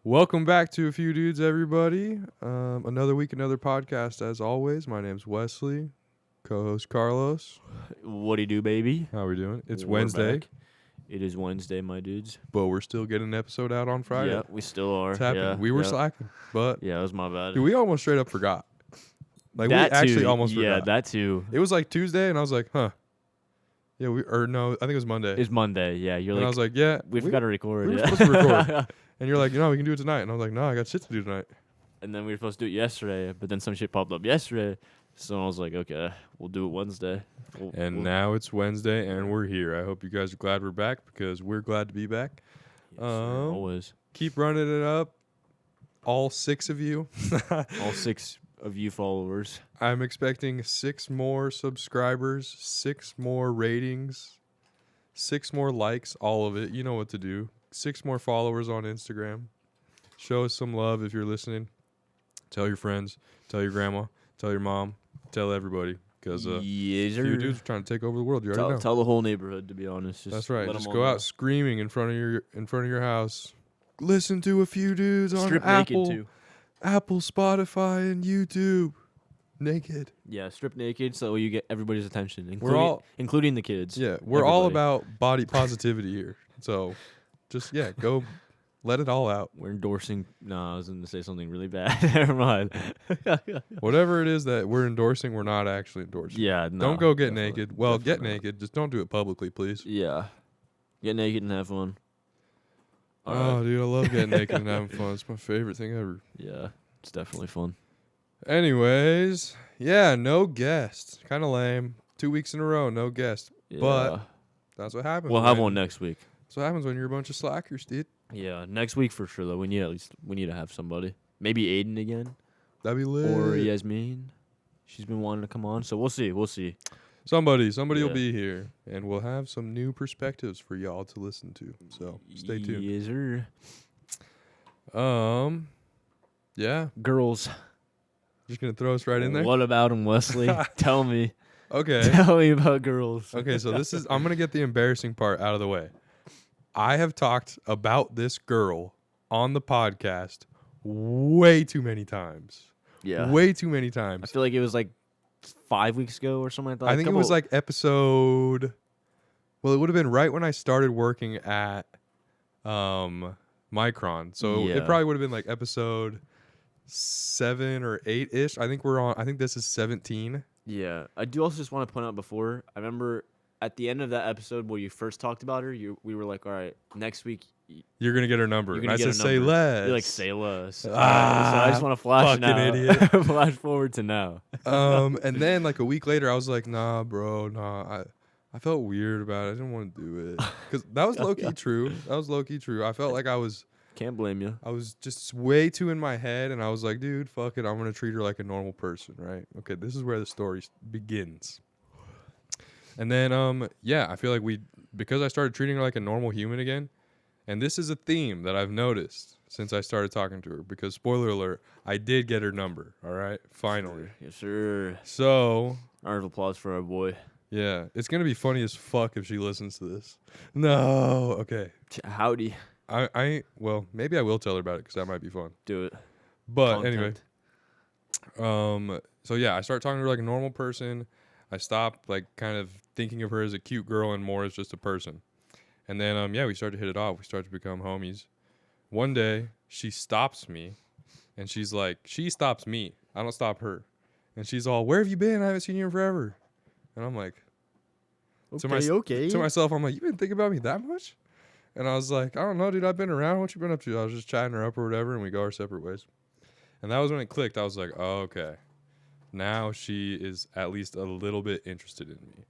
Welcome back to A Few Dudes, everybody. Another week, another podcast, as always. My name's Wesley, co-host Carlos. What do you do, baby? How are we doing? It's We're Wednesday, back. It is Wednesday, my dudes. but we're still getting an episode out on Friday. Yeah, we still are. It's happening. Yeah, We were yeah. slacking, but Yeah, it was my bad. dude, we almost straight up forgot. Like, that we actually too, almost yeah, forgot. that too. It was like Tuesday, and I was like, huh. Yeah, no, I think it was Monday. It's Monday. Yeah, you're and I like, was like, yeah. we forgot to record. we were yeah. supposed to record. And you're like, we can do it tonight. And I was like, no, I got shit to do tonight. And then we were supposed to do it yesterday, but then some shit popped up yesterday. So I was like, okay, we'll do it Wednesday. And now it's Wednesday, and we're here. I hope you guys are glad we're back, because we're glad to be back. Yes, sir, always. Keep running it up, all 6 of you. All 6 of you followers. I'm expecting 6 more subscribers, 6 more ratings, 6 more likes, all of it. You know what to do. 6 more followers on Instagram. Show us some love if you're listening. Tell your friends, tell your grandma, tell your mom, tell everybody. Because yes, you dudes are trying to take over the world. You already know. Tell the whole neighborhood, to be honest. That's right. let Just 'em go all out know. screaming in front of your house. Listen to A Few Dudes on Strip Apple, naked, too. Apple, Spotify, and YouTube. Naked. Yeah, strip naked so you get everybody's attention, including the kids. Yeah, we're all Everybody. about body positivity here. So, just go, let it all out. We're endorsing. No, I was going to say something really bad. Never mind. Whatever it is that we're endorsing, we're not actually endorsing. Yeah, no, Don't go get definitely- naked. Well, get definitely not. naked. Just don't do it publicly, please. Yeah, get naked and have fun. All Oh, right. dude, I love getting naked and having fun. It's my favorite thing ever. Yeah, it's definitely fun. Anyways, yeah, no guest. Kind of lame. 2 weeks in a row, no guest. Yeah. But that's what happens. we'll have when- one next week. That's what happens when you're a bunch of slackers, dude. Yeah, next week for sure. Though we need to have somebody. Maybe Aiden again That'd be lit. or Yasmin. She's been wanting to come on, so we'll see. We'll see. Somebody will Yeah. be here, and we'll have some new perspectives for y'all to listen to. So stay tuned. Yes, sir. Yeah, Girls. just gonna throw us right in there. What about them, Wesley? Tell me. Okay. Tell me about girls. Okay, so I'm gonna get the embarrassing part out of the way. I have talked about this girl on the podcast way too many times. Yeah. Way too many I times. feel like it was like 5 weeks ago or something like that. I think it was like episode. Well, it would have been right when I started working at Micron. So Yeah. it probably would have been like episode 7 or 8-ish. I think this is 17. Yeah. I do also just want to point out before, I remember at the end of that episode where you first talked about her, we were like, all right, next week, You're gonna get her number. You're And gonna I get said, a say number. less. you're like, say less. So Ah, I just want to flash fucking now. idiot. Flash forward to now. And then like a week later, I was like, nah, bro, nah. I felt weird about it. I didn't want to do it because that was low key true. That was low key true. I felt like I was Can't blame you. just way too in my head, and I was like, dude, fuck it. I'm gonna treat her like a normal person, right? Okay, this is where the story begins. And then yeah, I feel like because I started treating her like a normal human again, and this is a theme that I've noticed since I started talking to her. Because spoiler alert, I did get her number. All right, finally. Yes, sir. So Round of applause for our boy. yeah, it's gonna be funny as fuck if she listens to this. No, okay. Howdy. Well, maybe I will tell her about it because that might be fun. Do it. But Content. anyway, so yeah, I started talking to her like a normal person. I stopped like kind of thinking of her as a cute girl and more as just a person. And then yeah, we started to hit it off. We started to become homies. One day, she stops me, and she's like, she stops me. I don't stop her. And she's all, "Where have you been? I haven't seen you in forever." And I'm like, Okay. to myself, I'm like, "You been thinking about me that much?" And I was like, "I don't know, dude. I've been around. What you been up to?" I was just chatting her up or whatever, and we go our separate ways. And that was when it clicked. I was like, "Oh, okay. Now she is at least a little bit interested in me.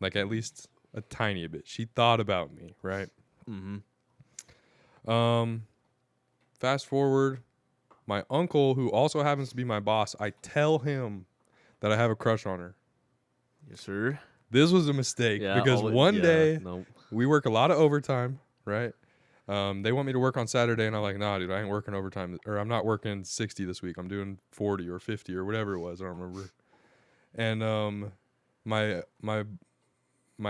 Like at least a tiny bit. She thought about me, right?" Mm-hmm. Fast forward, my uncle, who also happens to be my boss, I tell him that I have a crush on her. Yes, sir. This was a mistake because one day No. we work a lot of overtime, right? They want me to work on Saturday, and I'm like, nah, dude, I ain't working overtime. Or I'm not working 60 this week. I'm doing 40 or 50 or whatever it was. I don't remember. And my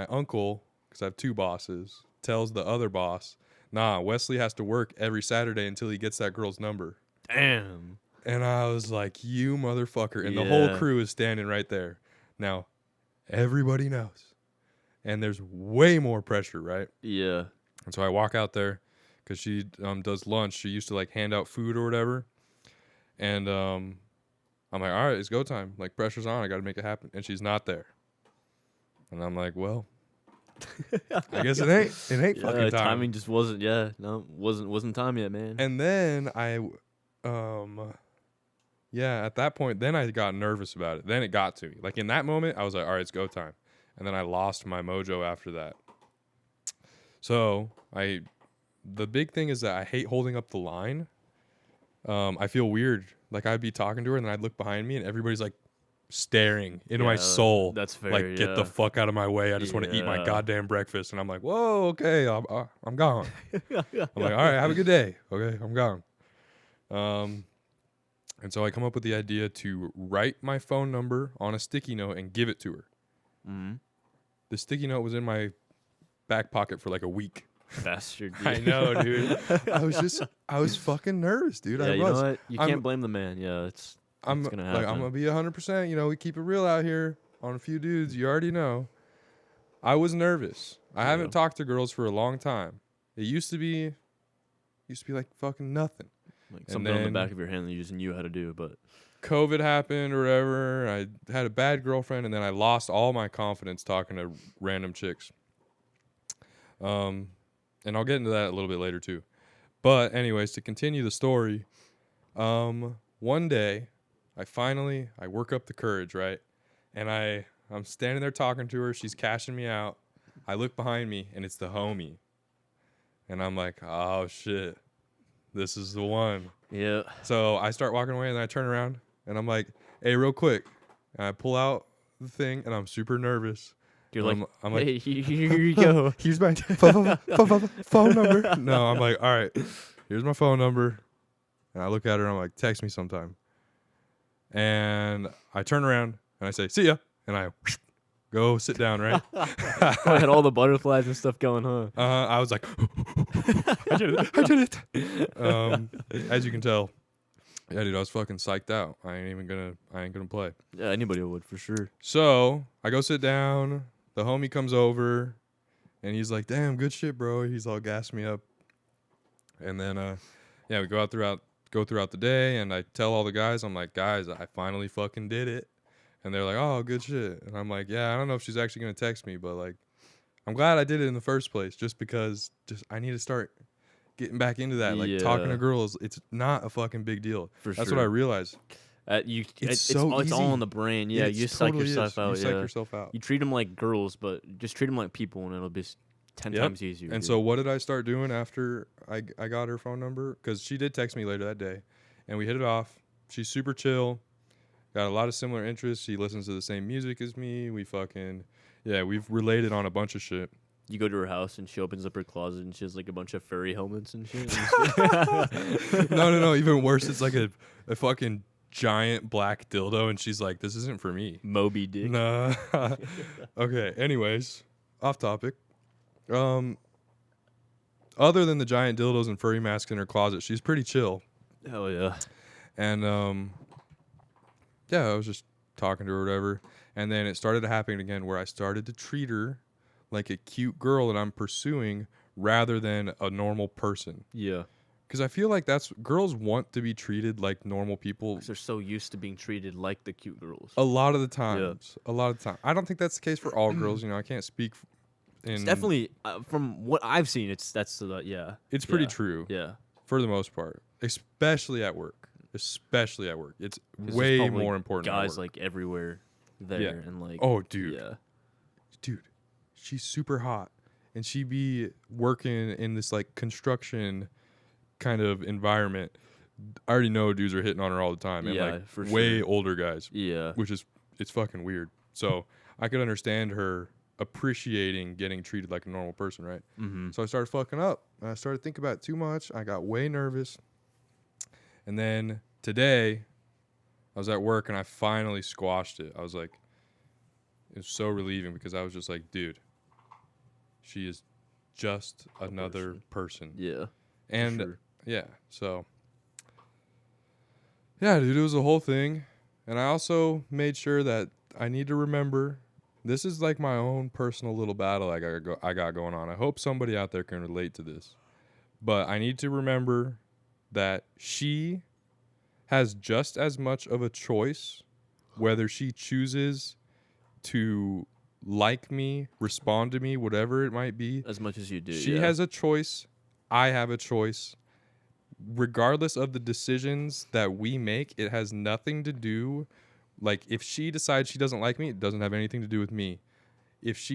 uncle, because I have two bosses, tells the other boss, nah, Wesley has to work every Saturday until he gets that girl's number. Damn. And I was like, you motherfucker. And the whole Yeah. crew is standing right there. Now, everybody knows. And there's way more pressure, right? Yeah. And so I walk out there because she does lunch. She used to like hand out food or whatever. And I'm like, all right, it's go time. Like, pressure's on. I got to make it happen. And she's not there. And I'm like, well, I guess it ain't fucking time. Timing just wasn't. Yeah, no, wasn't time yet, man. And then at that point, then I got nervous about it. Then it got to me. Like in that moment, I was like, all right, it's go time. And then I lost my mojo after that. So the big thing is that I hate holding up the line. I feel weird. Like I'd be talking to her and then I'd look behind me and everybody's like staring into my soul. That's fair. Like, get the fuck out of my way. I just want to eat my goddamn breakfast. And I'm like, whoa, okay, I'm gone. I'm like, all right, have a good day. Okay, I'm gone. And so I come up with the idea to write my phone number on a sticky note and give it to her. Mm-hmm. The sticky note was in my back pocket for like a week. Bastard. I know, dude. I was fucking nervous, dude. Yeah, I was. you know what? You can't blame the man. Yeah, it's gonna happen. Like, I'm gonna be 100%. You know, we keep it real out here on a few dudes. You already know. I was nervous. I haven't talked to girls for a long time. It used to be like fucking nothing. Like something on the back of your hand that you just knew how to do, but COVID happened or whatever. I had a bad girlfriend, and then I lost all my confidence talking to random chicks. And I'll get into that a little bit later too. But anyways, to continue the story, one day I work up the courage, right? And I'm standing there talking to her. She's cashing me out. I look behind me and it's the homie. And I'm like, oh shit, this is the one. yeah. So I start walking away and then I turn around and I'm like, hey, real quick. And I pull out the thing and I'm super nervous. You're like, I'm like, hey, here you go. Here's my phone number. No, I'm like, all right, here's my phone number. And I look at her and I'm like, text me sometime. And I turn around and I say, see ya. And I go sit down, right? I had all the butterflies and stuff going, huh? I was like, I did it. As you can tell, yeah, dude, I was fucking psyched out. I ain't gonna play. Yeah, anybody would for sure. So I go sit down. The homie comes over, and he's like, "Damn, good shit, bro." He's all gassed me up, and then we go throughout the day, and I tell all the guys, I'm like, "Guys, I finally fucking did it," and they're like, "Oh, good shit," and I'm like, "Yeah, I don't know if she's actually gonna text me, but like, I'm glad I did it in the first place, just because I need to start getting back into that, like talking to girls. It's not a fucking big deal. That's what I realized. It's so all easy. on the brain. Yeah, you psych yourself out. You psych yourself out. You treat them like girls, but just treat them like people, and it'll be 10 times easier. And so what did I start doing after I got her phone number? Because she did text me later that day, and we hit it off. She's super chill, got a lot of similar interests. She listens to the same music as me. We've related on a bunch of shit. You go to her house and she opens up her closet and she has like a bunch of furry helmets and shit. No. Even worse, it's like a fucking giant black dildo, and she's like, "This isn't for me." Moby Dick. Nah. Okay. Anyways, off topic. Other than the giant dildos and furry masks in her closet, she's pretty chill. Hell yeah. And I was just talking to her or whatever, and then it started happening again where I started to treat her like a cute girl that I'm pursuing rather than a normal person. Yeah. Because I feel like girls want to be treated like normal people. Because they're so used to being treated like the cute girls. A lot of the times. Yeah. A lot of the time. I don't think that's the case for all girls. You know, I can't speak it's definitely, from what I've seen, it's It's pretty true. Yeah. For the most part. Especially at work. It's way more important. Guys like everywhere there and like. Oh, dude. Yeah. Dude, she's super hot, and she be working in this like construction kind of environment. I already know dudes are hitting on her all the time, and like for way older guys. Yeah, which is it's fucking weird. So I could understand her appreciating getting treated like a normal person, right? Mm-hmm. So I started fucking up, and I started thinking about it too much. I got way nervous, and then today I was at work and I finally squashed it. I was like, it was so relieving because I was just like, dude, she is just another person. Yeah. And sure. yeah, so yeah, dude, it was a whole thing. And I also made sure that I need to remember this is like my own personal little battle I got going on. I hope somebody out there can relate to this. But I need to remember that she has just as much of a choice whether she chooses to like me, respond to me, whatever it might be. As much as you do. She yeah. has a choice. I have a choice. Regardless of the decisions that we make, it has nothing to do. Like, if she decides she doesn't like me, it doesn't have anything to do with me. If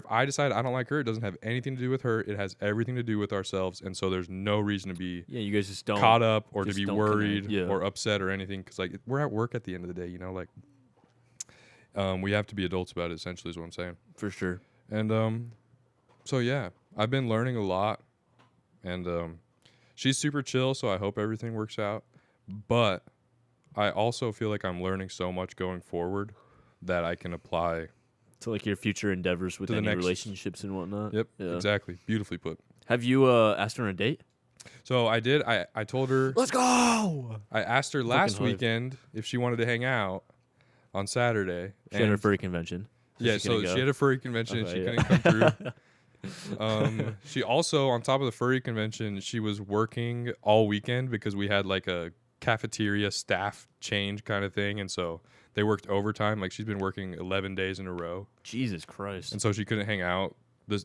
I decide I don't like her, it doesn't have anything to do with her. It has everything to do with ourselves. And so there's no reason to be Yeah, you guys just don't caught up or to just be don't worried connect. Yeah. or upset or anything. Because, like, we're at work at the end of the day, you know? Like, we have to be adults about it, essentially, is what I'm saying. For sure. And so, yeah, I've been learning a lot. And she's super chill, so I hope everything works out. But I also feel like I'm learning so much going forward that I can apply. To like your future endeavors with To the any next- relationships and whatnot. Yep, Yeah. exactly. Beautifully put. Have you asked her on a date? So I did. I told her. Let's go. I asked her last hyped. weekend if she wanted to hang out on Saturday. She had her and- furry convention. Yeah, she so couldn't go. she had a furry convention and Okay, she yeah. couldn't come through. She also, on top of the furry convention, she was working all weekend because we had like a cafeteria staff change kind of thing. And so they worked overtime. Like, she's been working 11 days in a row. Jesus Christ. And so she couldn't hang out. It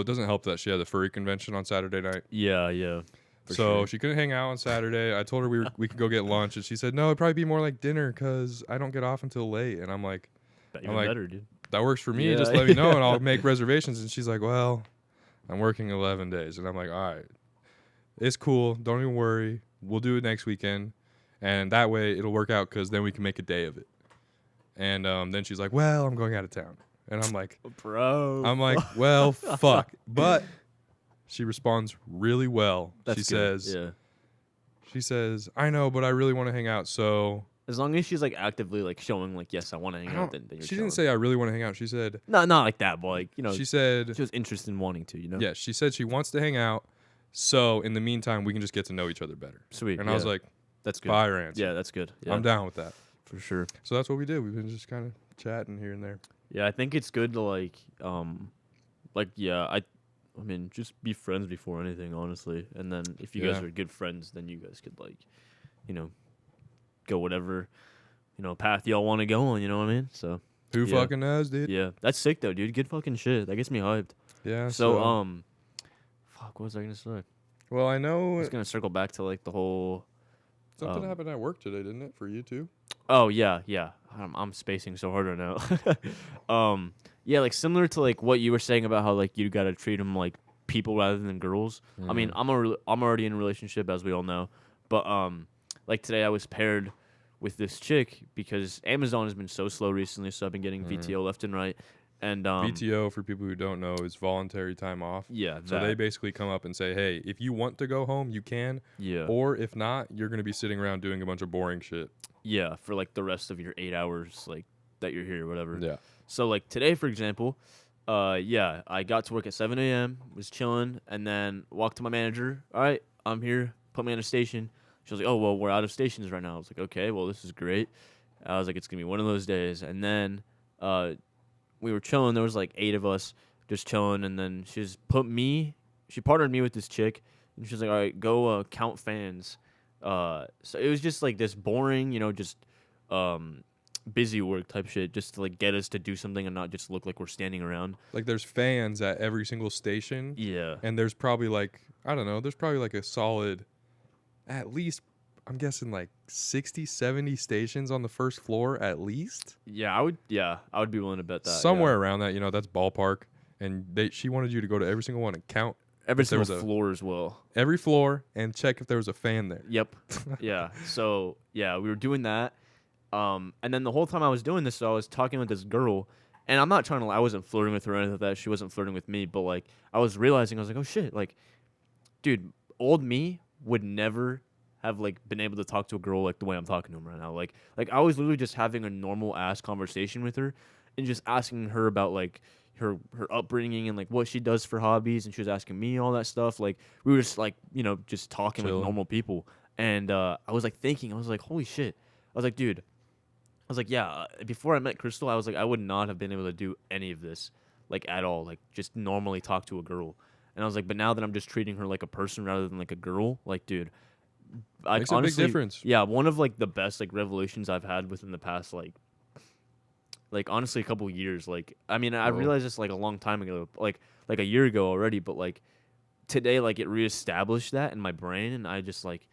doesn't help that she had the furry convention on Saturday night. Yeah, yeah. For So sure. she couldn't hang out on Saturday. I told her we could go get lunch, and she said, no, it'd probably be more like dinner because I don't get off until late. And I'm like, Even like, better, dude. that works for me. Yeah. Just let me know, and I'll make reservations. And she's like, well, I'm working 11 days. And I'm like, all right, it's cool. Don't even worry. We'll do it next weekend. And that way it'll work out because then we can make a day of it. And then she's like, well, I'm going out of town. And I'm like, Bro. well, fuck. But she responds really well. That's she good. says, Yeah. she says, I know, but I really want to hang out. So As long as she's like actively like showing like, yes, I want to hang out, then you're she chilling. didn't say I really want to hang out. She said, No, not like that, but like, she said, she was interested in wanting to, yeah, she said she wants to hang out. So in the meantime, we can just get to know each other better. Sweet. And I was like, that's good. fire answer. Yeah, that's good. Yeah, I'm down with that. for sure. So that's what we did. We've been just kind of chatting here and there. Yeah, I think it's good to I mean, just be friends before anything, honestly. And then if you guys Yeah. are good friends, then you guys could go whatever, path y'all want to go on. You know what I mean? So Who Yeah. fucking knows, dude? yeah, that's sick though, dude. Good fucking shit. That gets me hyped. Yeah. So fuck, what was I gonna say? well, I I know was gonna circle back to like the whole. something happened at work today, didn't it? For you too? Oh yeah. I'm spacing so hard right now. Yeah, like similar to like what you were saying about how like you gotta treat them like people rather than girls. I mean, I'm already in a relationship, as we all know, but like today I was paired with this chick because Amazon has been so slow recently, so I've been getting VTO left and right, and VTO, for people who don't know, is voluntary time off. Yeah, So they basically come up and say, hey, if you want to go home, you can. yeah, Or if not, you're going to be sitting around doing a bunch of boring shit. yeah, for like the rest of your 8 hours like that you're here or whatever. Yeah. So like today, for example, I got to work at 7 a.m., was chilling, and then walked to my manager. All right, I'm here. Put me on a station. She was like, oh, well, we're out of stations right now. I was like, okay, well, this is great. I was like, it's going to be one of those days. And then we were chilling. There was like 8 of us just chilling. And then she partnered me with this chick. And she was like, all right, go count fans. So it was just like this boring, just busy work type shit just to like get us to do something and not just look like we're standing around. Like, there's fans at every single station. Yeah. And there's probably like, I don't know, there's probably like a solid, at least, I'm guessing like 60, 70 stations on the first floor at least. I would be willing to bet that. Somewhere around that, that's ballpark. And she wanted you to go to every single one and count Every if there single was floor as well. every floor and check if there was a fan there. Yep. Yeah. So we were doing that. And then the whole time I was doing this, so I was talking with this girl, and I'm not trying to. I wasn't flirting with her or anything like that. She wasn't flirting with me, but like I was realizing, I was like, oh shit, like, dude, old me would never have like been able to talk to a girl like the way I'm talking to him right now. Like I was literally just having a normal ass conversation with her, and just asking her about like her upbringing and like what she does for hobbies, and she was asking me all that stuff. Like we were just like just talking like Chilling. normal people, and I was like thinking, I was like, holy shit, I was like, dude, I was like, yeah, before I met Crystal, I was like, I would not have been able to do any of this like at all, like just normally talk to a girl. And I was like, but now that I'm just treating her like a person rather than like a girl, like, dude, like Makes a honestly, big difference. yeah, one of like the best like revelations I've had within the past like honestly a couple years. Like, I mean, I Whoa. realized this like a long time ago, like a year ago already, but like today, like it reestablished that in my brain, and I just like,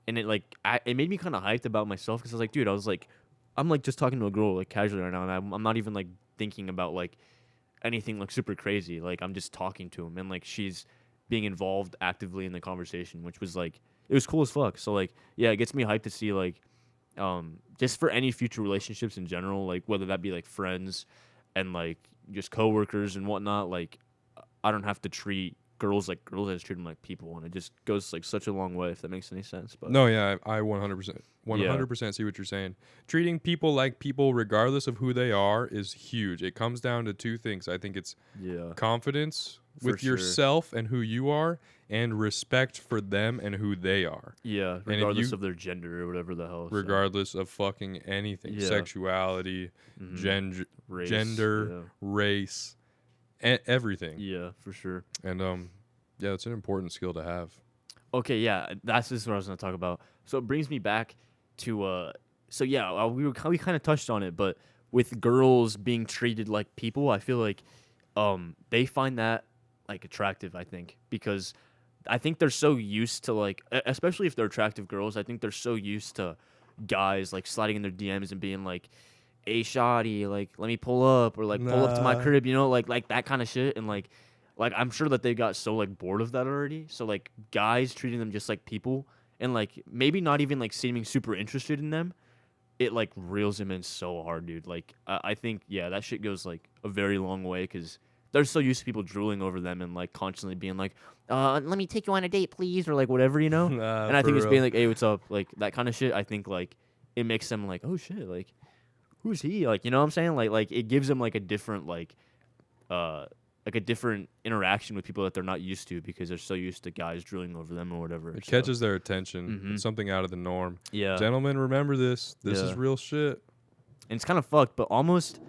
and it like it made me kind of hyped about myself because I was like, dude, I was like, I'm like just talking to a girl like casually right now, and I'm not even like thinking about like anything like super crazy. Like I'm just talking to him, and like she's being involved actively in the conversation, which was like it was cool as fuck. So like yeah, it gets me hyped to see like just for any future relationships in general, like whether that be like friends and like just coworkers and whatnot. Like I don't have to treat girls like girls. I just treat them like people, and it just goes like such a long way if that makes any sense. But No, yeah, I 100%, Yeah. 100% see what you're saying. Treating people like people, regardless of who they are, is huge. It comes down to two things. I think it's yeah, confidence For with sure. yourself and who you are, and respect for them and who they are, yeah, if regardless you- of their gender or whatever the hell. regardless of fucking anything, Yeah. sexuality, gender, race, everything. Yeah, for sure. And yeah, it's an important skill to have. Okay, yeah, that's just what I was gonna talk about. So it brings me back to so yeah, we kind of touched on it, but with girls being treated like people, I feel like they find that like attractive. I think because I think they're so used to like, especially if they're attractive girls, I think they're so used to guys like sliding in their DMs and being like, "Hey, shoddy, like let me pull up," or like pull up to my Nah. crib, like that kind of shit, and like I'm sure that they got so like bored of that already. So like guys treating them just like people and like maybe not even like seeming super interested in them, it like reels them in so hard, dude. Like I think yeah, that shit goes like a very long way because they're so used to people drooling over them and like constantly being like, let me take you on a date, please, or like whatever, you know. Nah, And I think for it's real. being like, hey, what's up, like that kind of shit. I think like it makes them like, oh shit, like who's he? Like you know what I'm saying? Like it gives them like a different like a different interaction with people that they're not used to because they're so used to guys drooling over them or whatever. It so. catches their attention. Mhm. It's something out of the norm. Yeah. Gentlemen, remember this. This is Yeah. real shit. And it's kind of fucked, but almost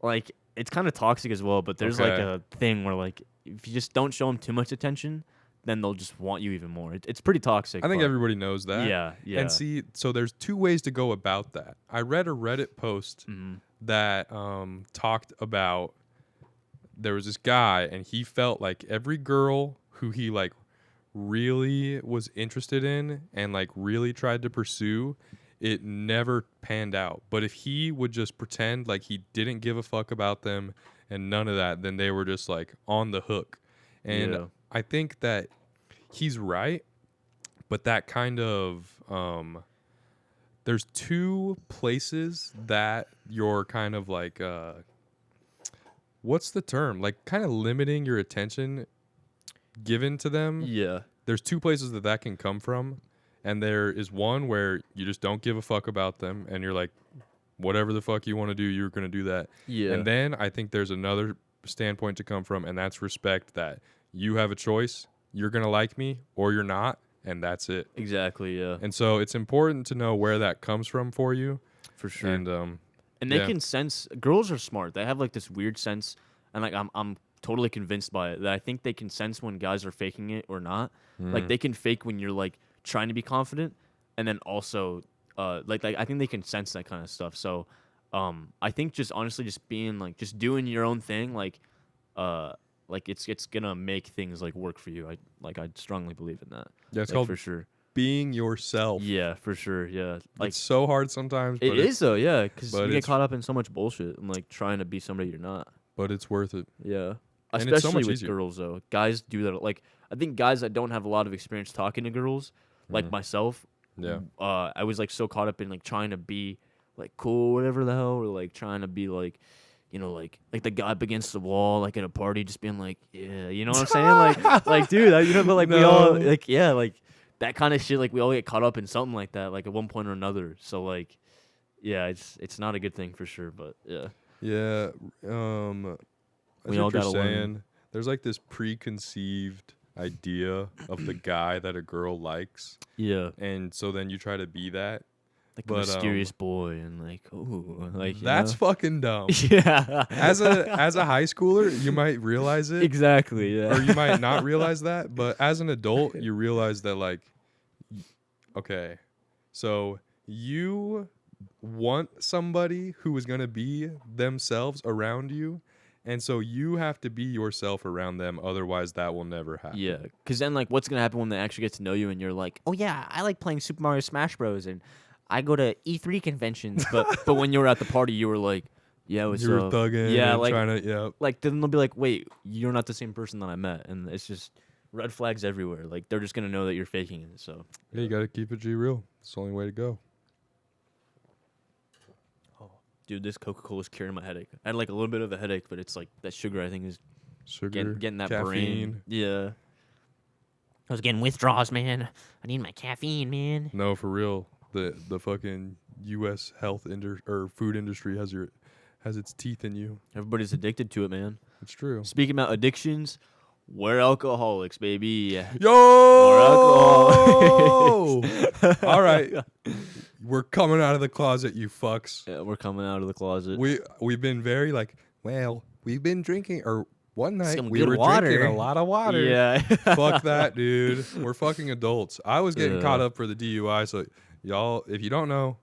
like it's kind of toxic as well. But there's like Okay. a thing where like if you just don't show them too much attention, then they'll just want you even more. It's pretty toxic. I think but everybody knows that. Yeah, yeah. And see, so there's two ways to go about that. I read a Reddit post Mhm. that talked about there was this guy and he felt like every girl who he like really was interested in and like really tried to pursue, it never panned out. But if he would just pretend like he didn't give a fuck about them and none of that, then they were just like on the hook. And Yeah. I think that he's right, but that kind of there's two places that you're kind of like what's the term? Like kind of limiting your attention given to them. Yeah. There's two places that can come from. And there is one where you just don't give a fuck about them and you're like, whatever the fuck you want to do, you're going to do that. Yeah. And then I think there's another standpoint to come from, and that's respect that you have a choice. You're going to like me or you're not, and that's it. Exactly. Yeah. And so it's important to know where that comes from for you. For sure. And And they yeah. can sense. Girls are smart. They have like this weird sense, and like I'm totally convinced by it that I think they can sense when guys are faking it or not. Like they can fake when you're like trying to be confident, and then also like I think they can sense that kind of stuff. So I think just honestly just being like just doing your own thing like it's gonna make things like work for you. I strongly believe in that. Yeah, it's Like, called for sure. being yourself. Yeah, for sure. Yeah, like It's so hard sometimes, but it is though. Yeah, because but you get it's- caught up in so much bullshit and like trying to be somebody you're not. but it's worth it. Yeah. And it's so Especially much with easier. girls though. Guys do that like I think guys that don't have a lot of experience talking to girls, like myself, Yeah. I was like so caught up in like trying to be like cool, whatever the hell, or like trying to be like like the guy up against the wall, like at a party, just being like, yeah, you know what I'm saying? like, dude, but like we all, No. like, yeah, like that kind of shit. Like we all get caught up in something like that, like at one point or another. So like, yeah, it's not a good thing for sure. But yeah, Yeah. That's We all what you're gotta learn. saying. There's like this preconceived idea of the guy that a girl likes, Yeah, and so then you try to be that. like a But mysterious boy and like, ooh, like that's fucking dumb. yeah. As a high schooler, you might realize it, exactly. Yeah. or you might not realize that. But as an adult, you realize that like, okay, so you want somebody who is gonna be themselves around you, and so you have to be yourself around them. Otherwise, that will never happen. Yeah, because then like, what's gonna happen when they actually get to know you and you're like, oh yeah, I like playing Super Mario Smash Bros. And I go to E3 conventions, but when you were at the party, you were like, yeah, what's You were up? thugging, Yeah, and like trying to, yeah. like then they'll be like, wait, you're not the same person that I met, and it's just red flags everywhere. Like they're just gonna know that you're faking it. So Yeah, you gotta keep it G real. It's the only way to go. dude, this Coca-Cola's curing my headache. I had like a little bit of a headache, but it's like that sugar I think is Sugar, getting that caffeine. brain. Yeah. I was getting withdrawals, man. I need my caffeine, man. No, for real. The fucking U.S. or food industry has its teeth in you. Everybody's addicted to it, man. It's true. Speaking about addictions, we're alcoholics, baby. Yo! All right. We're coming out of the closet, you fucks. Yeah, we're coming out of the closet. We've been very like, well, we've been drinking, or one night Some we good were water. drinking a lot of water. Yeah. Fuck that, dude. We're fucking adults. I was getting Yeah. caught up for the DUI, so y'all, if you don't know,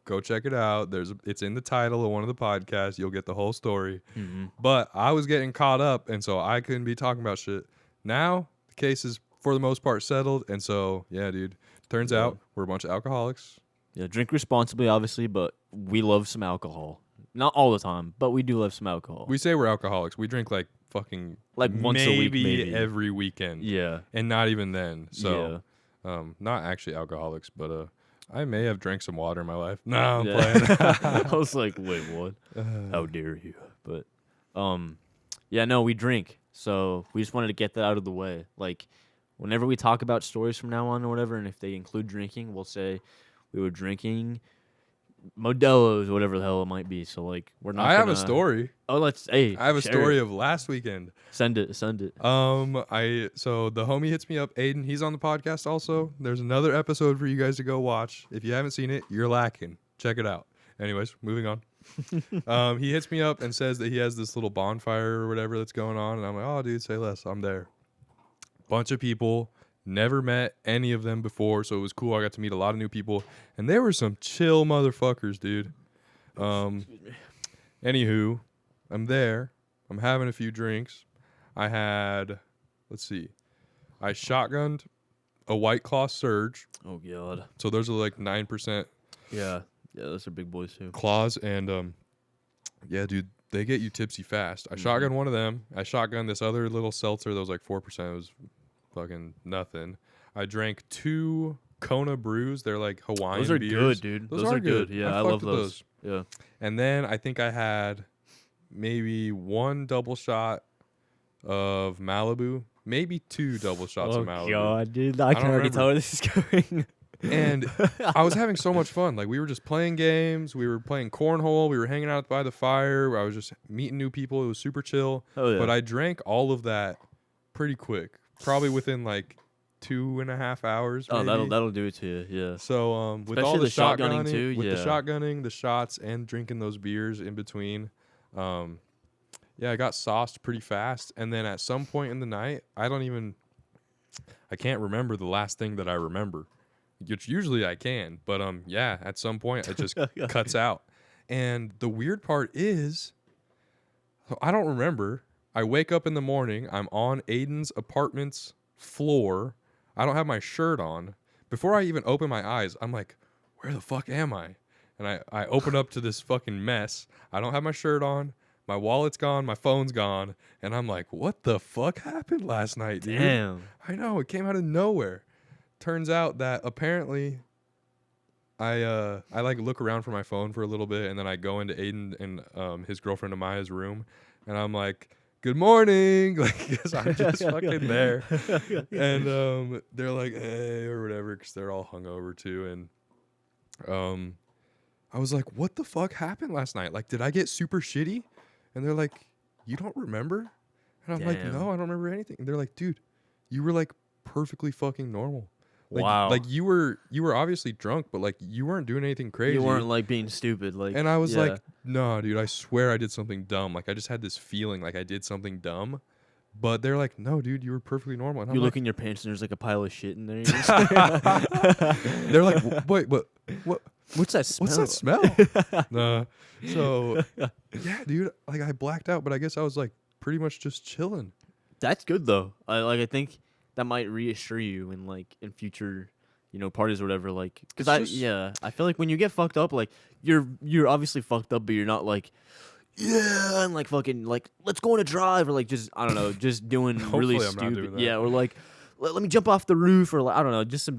go check it out. It's in the title of one of the podcasts. You'll get the whole story. Mm-hmm. But I was getting caught up, and so I couldn't be talking about shit. Now the case is for the most part settled, and so yeah, dude. Turns Yeah. out we're a bunch of alcoholics. Yeah, drink responsibly, obviously, but we love some alcohol. Not all the time, but we do love some alcohol. We say we're alcoholics. We drink like fucking Like once a week, maybe. every weekend. Yeah. And not even then. So not actually alcoholics, but I may have drank some water in my life. No, I'm Yeah. playing. I was like, wait, what? How dare you? But yeah, no, we drink. So we just wanted to get that out of the way. Like whenever we talk about stories from now on or whatever, and if they include drinking, we'll say we were drinking Modelo's or whatever the hell it might be. So like we're not I have a gonna- story. Oh, I have a share story it. of last weekend. Send it. So the homie hits me up, Aiden. He's on the podcast also. There's another episode for you guys to go watch. If you haven't seen it, you're lacking. Check it out. Anyways, moving on. He hits me up and says that he has this little bonfire or whatever that's going on, and I'm like, oh, dude, say less. I'm there. Bunch of people. Never met any of them before, so it was cool. I got to meet a lot of new people, and they were some chill motherfuckers, dude. Anywho, I'm there. I'm having a few drinks. I had, let's see, I shotgunned a White Claw Surge. Oh god. So those are like 9% Yeah. Yeah, those are big boys too. claws, and yeah, dude, they get you tipsy fast. I shotgunned one of them. I shotgunned this other little seltzer that was like 4%. It was fucking nothing. I drank 2 Kona brews. They're like Hawaiian Those are beers. good, dude. Those are good. Yeah, I I fucked love with those. Yeah. And then I think I had maybe 1 double shot of Malibu, maybe 2 double shots of Malibu. god, dude! I I can don't already remember. tell where this is going. And I was having so much fun. Like we were just playing games, we were playing cornhole, we were hanging out by the fire. I was just meeting new people. It was super chill. Oh yeah. But I drank all of that pretty quick, probably within like 2.5 hours. oh, maybe. that'll do it to you. Yeah. So with all Especially the the shotgunning shotgunning, too, with the yeah. shotgunning, the shots, and drinking those beers in between, yeah, I got sauced pretty fast. And then at some point in the night, I can't remember the last thing that I remember. Which usually I can, but yeah, at some point it just cuts out. And the weird part is, so I don't remember. I wake up in the morning. I'm on Aiden's apartment's floor. I don't have my shirt on. Before I even open my eyes, I'm like, where the fuck am I? And I open up to this fucking mess. I don't have my shirt on. My wallet's gone. My phone's gone. And I'm like, what the fuck happened last night, dude? Damn. I know. It came out of nowhere. Turns out that apparently I like look around for my phone for a little bit, and then I go into Aiden and his girlfriend Amaya's room, and I'm like, good morning, like, because I'm just fucking there. And they're like, hey, or whatever, because they're all hungover too. And I was like, what the fuck happened last night? Like, did I get super shitty? And they're like, "You don't remember?" And I'm like, Damn. "No, I don't remember anything." And they're like, "Dude, you were like perfectly fucking normal. Like, Wow. like you were obviously drunk, but like you weren't doing anything crazy." You weren't like being stupid, like. And I was yeah. like, "No, dude, I swear I did something dumb. Like I just had this feeling like I did something dumb." But they're like, "No, dude, you were perfectly normal." And You I'm look like, in your pants and there's like a pile of shit in there. You're just like, they're like, "Wait, what? What's that smell? What's that smell?" Nah. So yeah, dude, like I blacked out, but I guess I was like pretty much just chilling. That's good though. I think that might reassure you in like in future, parties or whatever. Like, cause It's just- I feel like when you get fucked up, like you're obviously fucked up, but you're not like, yeah, and like fucking like let's go on a drive or like just I don't know, just doing really Hopefully I'm not stupid. doing that. Yeah, or like let me jump off the roof or like I don't know, just some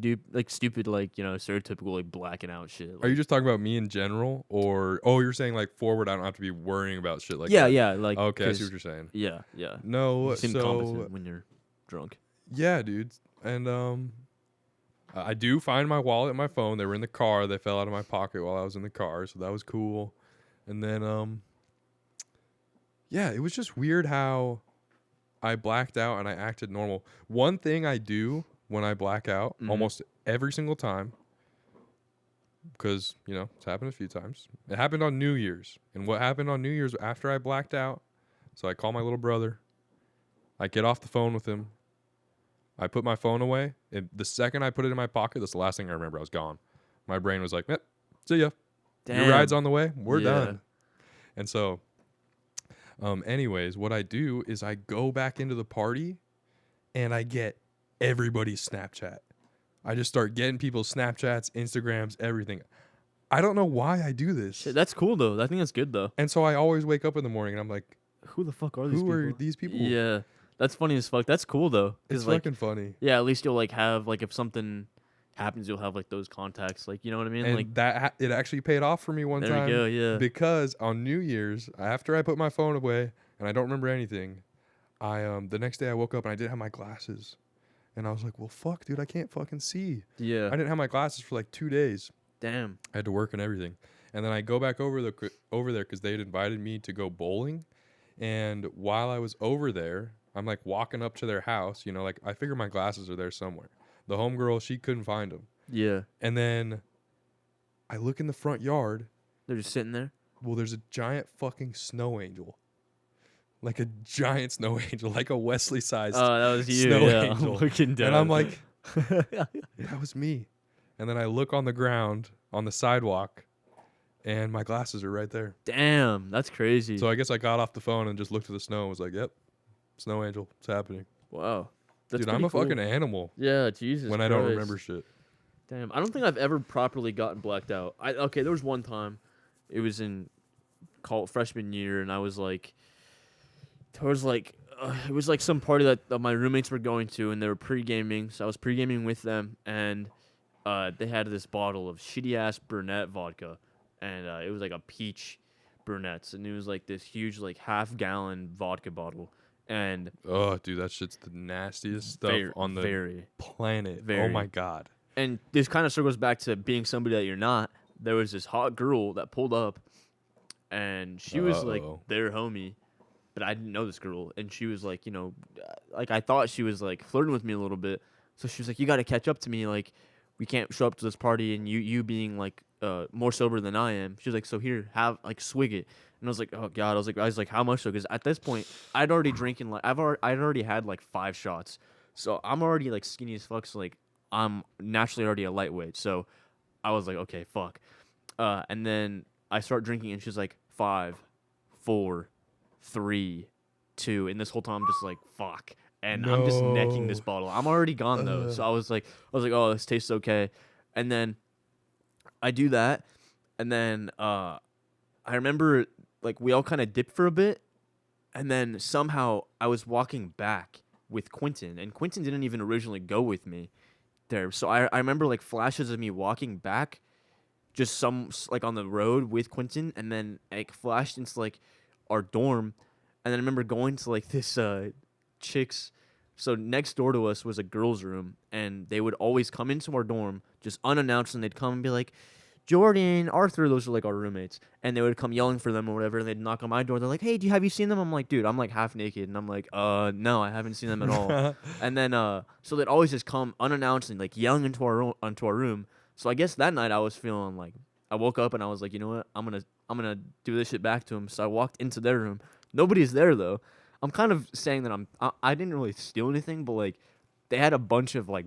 stupid like stereotypical like blacking out shit. Are Like, you just talking about me in general, or you're saying like forward? I don't have to be worrying about shit like yeah, that. yeah, like Okay, I see 'cause- what you're saying. yeah, yeah. No, You seem so competent when you're drunk. yeah, dude, and I do find my wallet and my phone. They were in the car. They fell out of my pocket while I was in the car, so that was cool. And then yeah, it was just weird how I blacked out and I acted normal. One thing I do when I black out Mhm. almost every single time, because it's happened a few times. It happened on New Year's, and what happened on New Year's after I blacked out? So I call my little brother. I get off the phone with him. I put my phone away. And the second I put it in my pocket, that's the last thing I remember. I was gone. My brain was like, "Yep, see ya. Damn. Your ride's on the way. We're Yeah. done." And so, anyways, what I do is I go back into the party, and I get everybody's Snapchat. I just start getting people's Snapchats, Instagrams, everything. I don't know why I do this. Shit, that's cool though. I think that's good though. And so I always wake up in the morning and I'm like, Who the fuck are these who people? are these people? Yeah, that's funny as fuck. That's cool though. It's 'Cause, like, fucking funny. yeah, at least you'll like have like if something happens, you'll have like those contacts. Like you know what I mean? And like it actually paid off for me one there time. you go. Yeah. Because on New Year's, after I put my phone away and I don't remember anything, I the next day I woke up and I didn't have my glasses. And I was like, well, fuck, dude, I can't fucking see. Yeah. I didn't have my glasses for like 2 days. Damn. I had to work and everything. And then I go back over there because they had invited me to go bowling. And while I was over there, I'm like walking up to their house. Like I figure my glasses are there somewhere. The homegirl, she couldn't find them. Yeah. And then I look in the front yard. They're just sitting there. Well, there's a giant fucking snow angel. Like a giant snow angel, like a Wesley-sized Oh, that was you. snow Yeah. angel. I'm looking down. And I'm like, that was me. And then I look on the ground on the sidewalk, and my glasses are right there. damn, that's crazy. So I guess I got off the phone and just looked at the snow and was like, yep, snow angel, it's happening. wow. That's Dude, I'm pretty a cool. fucking animal Yeah, Jesus. when I don't Christ. remember shit. Damn, I don't think I've ever properly gotten blacked out. Okay, there was one time, it was in freshman year, and I was like, it was like some party that my roommates were going to, and they were pre-gaming, so I was pre-gaming with them, and they had this bottle of shitty ass Burnett vodka, and it was like a peach Burnett's, and it was like this huge like half-gallon vodka bottle, and Oh, dude, that shit's the nastiest stuff on the very. planet. Oh very. my God. And this kind of circles back to being somebody that you're not. There was this hot girl that pulled up, and she was like Uh-oh. their homie, but I didn't know this girl. And she was like, like I thought she was like flirting with me a little bit. So she was like, "You got to catch up to me. Like, we can't show up to this party, and you being like more sober than I am." She was like, "So here, have like swig it." And I was like, "Oh God!" I was like, "How much though?" Because at this point, I'd already drinking like I'd already had like 5 shots, so I'm already like skinny as fuck. So like I'm naturally already a lightweight. So I was like, "Okay, fuck." And then I start drinking, and she's like, 5, 4, 3, 2, and this whole time I'm just like, "Fuck." And I'm just necking this No. bottle. I'm already gone though, so I was like, "Oh, this tastes okay." And then I do that, and then I remember like we all kind of dipped for a bit, and then somehow I was walking back with Quentin, and Quentin didn't even originally go with me there. So I remember like flashes of me walking back, just like on the road with Quentin, and then like flashed into like our dorm, and then I remember going to like this chicks. So next door to us was a girls' room, and they would always come into our dorm just unannounced, and they'd come and be like, Jordan, Arthur, those are like our roommates, and they would come yelling for them or whatever, and they'd knock on my door. They're like, "Hey, have you seen them?" I'm like, "Dude, I'm like half naked," and I'm like, no, I haven't seen them at all." And then, so they'd always just come unannounced and like yelling into our room. So I guess that night I was feeling like I woke up and I was like, you know what, I'm gonna do this shit back to them. So I walked into their room. Nobody's there though. I'm kind of saying that I didn't really steal anything, but like they had a bunch of like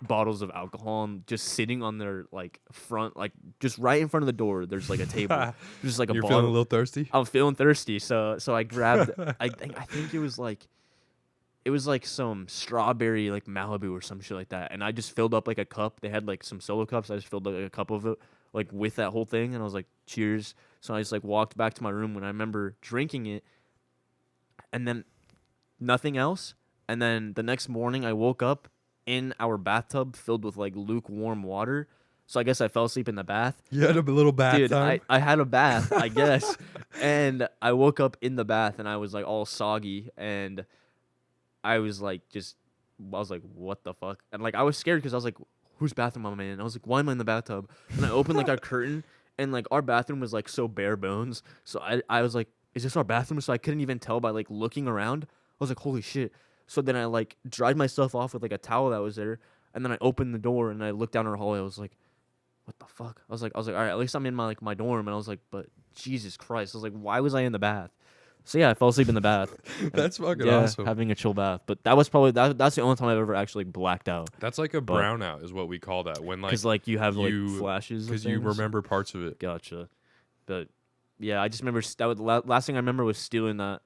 bottles of alcohol and just sitting on their like front, like just right in front of the door. There's like a table, just like a You're bottle. feeling a little thirsty? I'm feeling thirsty, so I grabbed. I think it was like some strawberry like Malibu or some shit like that, and I just filled up like a cup. They had like some solo cups. I just filled up like a cup of it like with that whole thing, and I was like, cheers. So I just like walked back to my room when I remember drinking it, and then nothing else. And then the next morning I woke up in our bathtub filled with like lukewarm water. So I guess I fell asleep in the bath. You had a little bath Dude, time? I had a bath, I guess. And I woke up in the bath and I was like all soggy and I was like what the fuck? And like I was scared because I was like, whose bathroom am I in? I was like, why am I in the bathtub? And I opened like a curtain and like our bathroom was like so bare bones. So I was like, is this our bathroom? So I couldn't even tell by like looking around. I was like, holy shit. So then I like dried myself off with like a towel that was there, and then I opened the door and I looked down our hallway. I was like, "What the fuck?" I was like, all right, at least I'm in my dorm. And I was like, but Jesus Christ! I was like, why was I in the bath? So yeah, I fell asleep in the bath. That's fucking yeah, awesome. having a chill bath. But that was probably that's the only time I've ever actually blacked out. That's like a brownout, is what we call that. When Because like you have like flashes. because you remember parts of it. Gotcha. But yeah, I just remember that was the last thing I remember was stealing that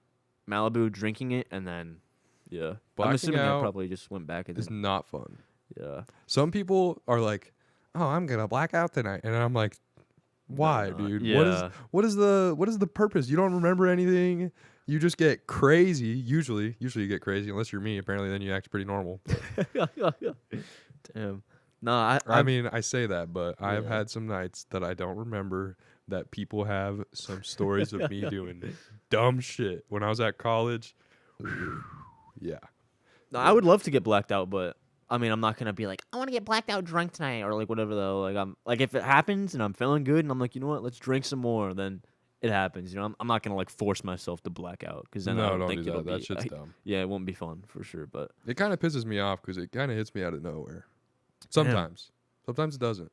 Malibu, drinking it, and then. Yeah, I'm Blacking assuming I out probably just went back and It's not fun. yeah. Some people are like, "Oh, I'm gonna black out tonight," and I'm like, "Why, not. dude? Yeah. What is the purpose? You don't remember anything. You just get crazy. Usually you get crazy unless you're me. Apparently, then you act pretty normal." Damn. Nah, I mean, I say that, but I have Yeah. had some nights that I don't remember that people have some stories of me doing dumb shit when I was at college. Yeah. I would love to get blacked out, but I mean, I'm not gonna be like, I want to get blacked out drunk tonight. or like whatever though. Like I'm like if it happens and I'm feeling good and I'm like, you know what, let's drink some more. Then it happens. You know, I'm not gonna like force myself to black out because then I No, don't don't think do it'll that. That be. shit's dumb. Yeah, it won't be fun for sure. But It kind of pisses me off because it kind of hits me out of nowhere. Sometimes it doesn't.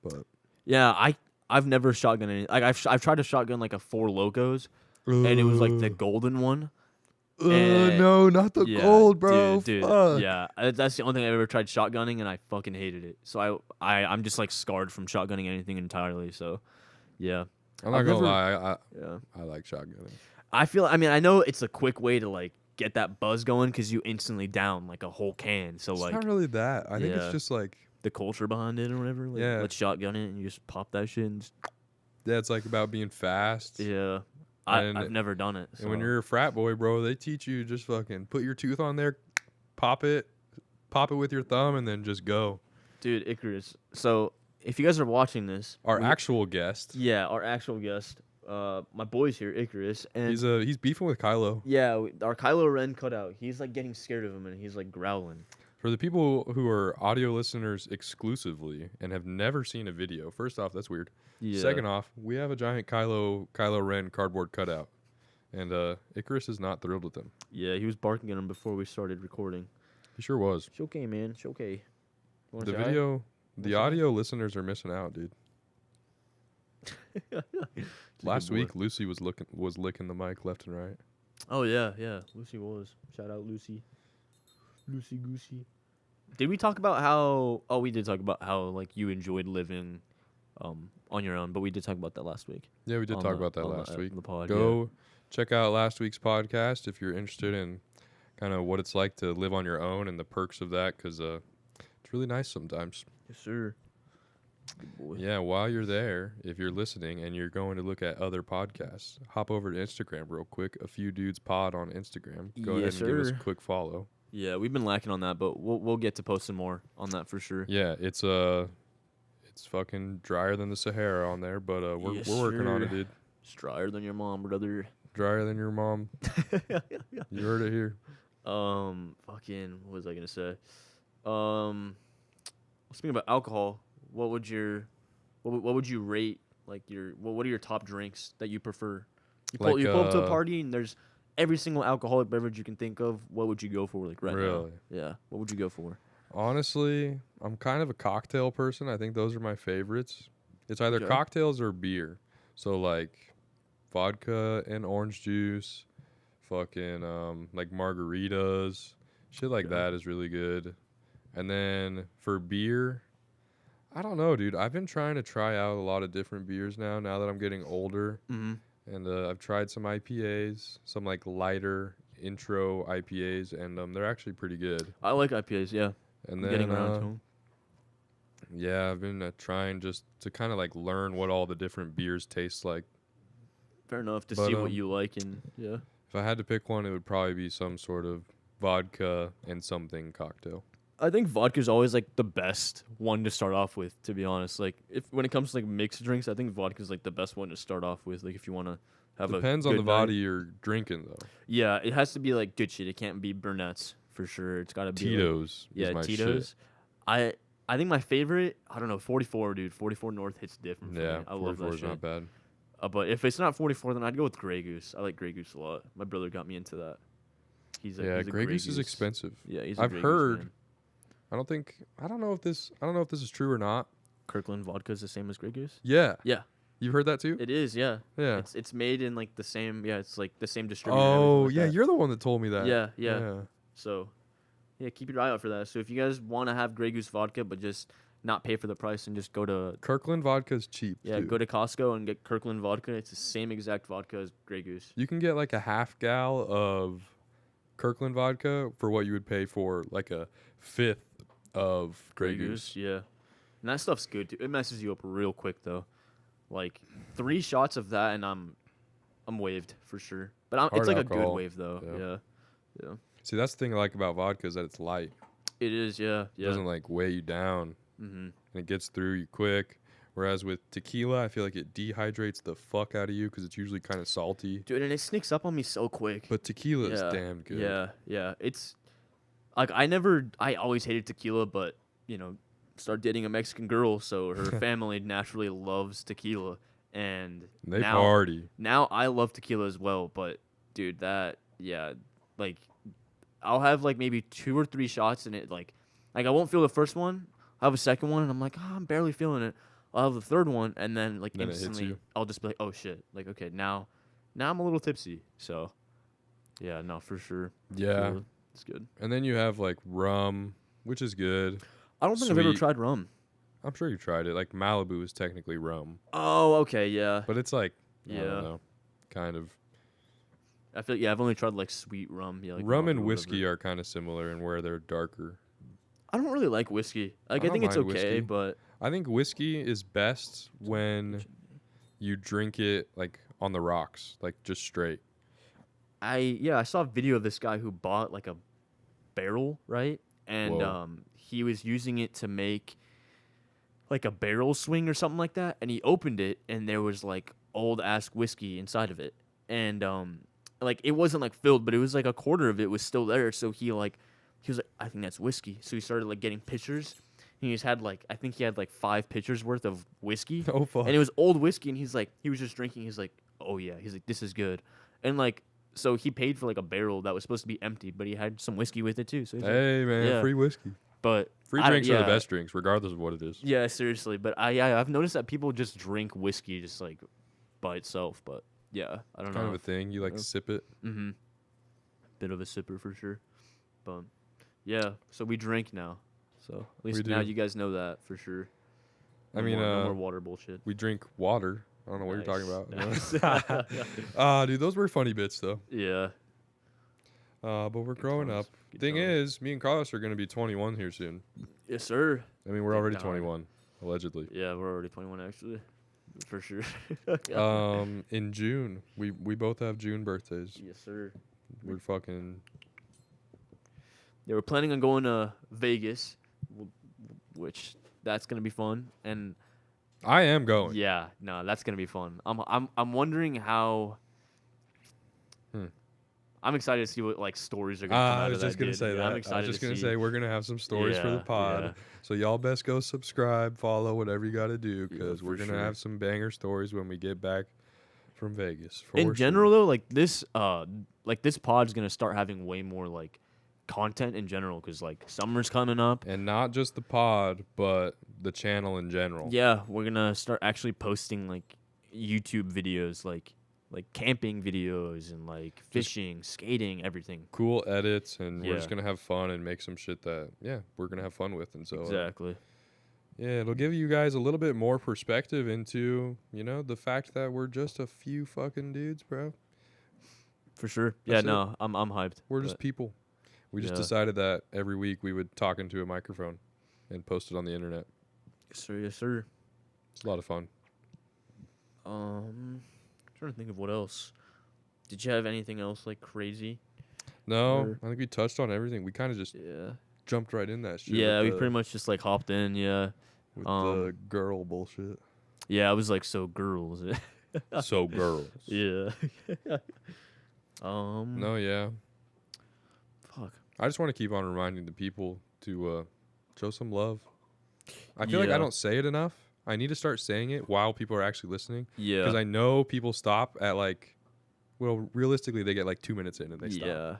But yeah, I've never shotgun any. Like I've tried to shotgun like a Four Locos, and it was like the golden one. And- no, not the Yeah, gold, bro. Dude, Fuck. yeah, that's the only thing I've ever tried shotgunning, and I fucking hated it. So I'm just like scarred from shotgunning anything entirely. So, yeah, I'm not I've gonna never- lie. yeah. I like shotgunning. I mean, I know it's a quick way to like get that buzz going because you instantly down like a whole can. So It's like not really that. I think it's yeah. just like, the culture behind it or whatever. Like, Yeah. let's shotgun it and you just pop that shit. And just, yeah, it's like about being fast. yeah, And- I've never done it. And when so- you're a frat boy, bro, they teach you just fucking put your tooth on there, pop it with your thumb, and then just go. dude, Icarus. So if you guys are watching this, Our we- actual guest, yeah, our actual guest, my boy's here, Icarus, and he's beefing with Kylo. yeah, our Kylo Ren cutout. He's like getting scared of him, and he's like growling. For the people who are audio listeners exclusively and have never seen a video, first off, that's weird. Yeah. Second off, we have a giant Kylo Ren cardboard cutout, and Icarus is not thrilled with him. Yeah, he was barking at him before we started recording. He sure was. It's okay, man. It's okay. You wanna The say hi? video, the say hi? audio listeners are missing out, dude. He's a good Last boy. week, Lucy was licking the mic left and right. Oh yeah. Lucy was. Shout out Lucy. Lucy Goosey. Did we talk about how? Oh, we did talk about how like you enjoyed living, on your own. But we did talk about that last week. Yeah, we did on talk the- about that on last week. The pod, Go check out last week's podcast if you're interested in kind of what it's like to live on your own and the perks of that, because it's really nice sometimes. Yes, sir. Good boy. Yeah, while you're there, if you're listening and you're going to look at other podcasts, hop over to Instagram real quick. A Few Dudes Pod on Instagram. Go ahead Yes, and give us a sir. quick follow. Yeah, we've been lacking on that, but we'll get to posting more on that for sure. Yeah, it's fucking drier than the Sahara on there, but we're Yes, working on it, sir. dude. It's drier than your mom, brother. Drier than your mom. You heard it here. Fucking, what was I gonna say? Speaking about alcohol, what would your What would you rate like your what are your top drinks that you prefer? Like, You pull up to a party and there's every single alcoholic beverage you can think of. What would you go for like right now? Really? Yeah. What would you go for? Honestly, I'm kind of a cocktail person. I think those are my favorites. It's either Okay. cocktails or beer. So like vodka and orange juice, fucking like margaritas, shit like Okay. that is really good. And then for beer, I don't know, dude. I've been trying to try out a lot of different beers now that I'm getting older. Mm-hmm. And I've tried some IPAs, some like lighter intro IPAs, and they're actually pretty good. I like IPAs. Yeah. And I'm getting then around to them. yeah, I've been trying just to kind of like learn what all the different beers taste like. Fair enough to but, see what you like and yeah. If I had to pick one, it would probably be some sort of vodka and something cocktail. I think vodka's always like the best one to start off with, to be honest. Like if when it comes to like mixed drinks, I think vodka's like the best one to start off with. Like if you want to have Depends a on good the night. vodka you're drinking though. Yeah, it has to be like good shit. It can't be brunettes for sure. It's got to be like, Tito's. yeah, is my Tito's. Shit. I think my favorite, I don't know, 44, dude. 44 North hits different. For Yeah, me. I love 44 that is shit. not bad. But if it's not 44, then I'd go with Grey Goose. I like Grey Goose a lot. My brother got me into that. He's a, Yeah, he's a Grey Goose is expensive. Yeah, he's a I've Grey Goose heard. man. I don't know if this is true or not. Kirkland vodka is the same as Grey Goose. Yeah. Yeah, You've heard that too? it is. Yeah, Yeah. it's made in like the same. Yeah, it's like the same distributor. and Oh, everything yeah, like that. you're the one that told me that. Yeah. So, yeah, keep your eye out for that. So if you guys want to have Grey Goose vodka, but just not pay for the price and just go to Kirkland vodka's cheap. yeah, too. go to Costco and get Kirkland vodka. It's the same exact vodka as Grey Goose. You can get like a half gal of Kirkland vodka for what you would pay for like a fifth of Grey Goose. Yeah. And that stuff's good too. It messes you up real quick though. Like 3 shots of that and I'm waved for sure. But it's Hard like a good alcohol. wave though. Yeah. Yeah. See, that's the thing I like about vodka is that it's light. It is, yeah. It Yeah. doesn't like weigh you down, Mm-hmm. and it gets through you quick. Whereas with tequila, I feel like it dehydrates the fuck out of you because it's usually kind of salty. Dude, and it sneaks up on me so quick. But tequila is Yeah, damn good. Yeah. It's like I always hated tequila, but you know, started dating a Mexican girl, so her family naturally loves tequila, and They now party. now I love tequila as well. But dude, like I'll have like maybe 2 or 3 shots, and it like I won't feel the first one. I'll have a second one, and I'm like, I'm barely feeling it. I'll have the third one, and then like Then it hits instantly you. I'll just be like, oh shit, like okay now I'm a little tipsy. So yeah, no, for sure. Yeah. Tequila, it's good. And then you have like rum, which is good. I don't think I've ever Sweet. tried rum. I'm sure you tried it. Like Malibu is technically rum, Oh, okay, yeah. but it's like I Yeah. don't know, kind of. I feel I've only tried like sweet rum. Yeah, like Rum Malibu and or whiskey whatever. are kind of similar in where they're darker. I don't really like whiskey. Like I, don't think it's okay, mind whiskey. but I think whiskey is best when you drink it like on the rocks, like just straight. I saw a video of this guy who bought like a barrel, right? And Whoa. he was using it to make like a barrel swing or something like that, and he opened it and there was like old ass whiskey inside of it. And like it wasn't like filled, but it was like a quarter of it was still there, so he was like, I think that's whiskey. So he started like getting pictures. And he just had like I think he had like 5 pitchers worth of whiskey. Oh fuck! And it was old whiskey, and he was just drinking. He's like, oh yeah, he's like, this is good, and like, so he paid for like a barrel that was supposed to be empty, but he had some whiskey with it too. So he's like, Hey man, Yeah. free whiskey. but Free I don't- drinks are the yeah. best drinks, regardless of what it is. Yeah, seriously, but I've noticed that people just drink whiskey just like by itself, but yeah, I don't Kind know. of a thing. You like Yeah. to sip it. Mm-hmm. Bit of a sipper for sure, but yeah, so we drink now. So at least We now do. you guys know that for sure. I mean, no more water bullshit. we drink water. I don't know what you're talking about. Nice. Dude, those were funny bits though. Yeah. But we're growing times, up. good Thing times. is, me and Carlos are gonna be 21 here soon. Yes, sir. I mean, we're Big already time. 21, allegedly. Yeah, we're already 21 actually, for sure. In June, we both have June birthdays. Yes, sir. We're fucking. Yeah, we're planning on going to Vegas, which that's gonna be fun. And I am going. yeah, no, that's gonna be fun. I'm wondering how. Hmm. I'm excited to see what like stories are gonna come I out was of just that. gonna Dude. say Yeah, that. I'm I was excited just to gonna see. say we're gonna have some stories for the Yeah, pod. yeah. So y'all best go subscribe, follow, whatever you got to do, Yeah, because we're for gonna sure. have some banger stories when we get back from Vegas. For In general sure. though, like this pod's gonna start having way more like content in general because like summer's coming up. And not just the pod, but the channel in general. Yeah, we're gonna start actually posting like YouTube videos, like camping videos and like fishing, skating, everything. Cool edits, and we're just Yeah. gonna have fun and make some shit that we're gonna have fun with. And so Exactly. yeah, it'll give you guys a little bit more perspective into the fact that we're just a few fucking dudes, bro. For sure. That's Yeah, it. no, I'm hyped. We're just but people. We just yeah. decided that every week we would talk into a microphone and post it on the internet. Yes, sir. Yes, sir. It's a lot of fun. Trying to think of what else. Did you have anything else like crazy? No, Or- I think we touched on everything. We kind of just Yeah. jumped right in that shit. Yeah, with we the, pretty much just like hopped in. Yeah. with the girl bullshit. Yeah, I was like, so girls. So girls. Yeah. No, yeah. Fuck. I just want to keep on reminding the people to show some love. I feel like I Yeah. don't say it enough. I need to start saying it while people are actually listening. Yeah. Because I know people stop at realistically, they get like 2 minutes in and they stop. Yeah.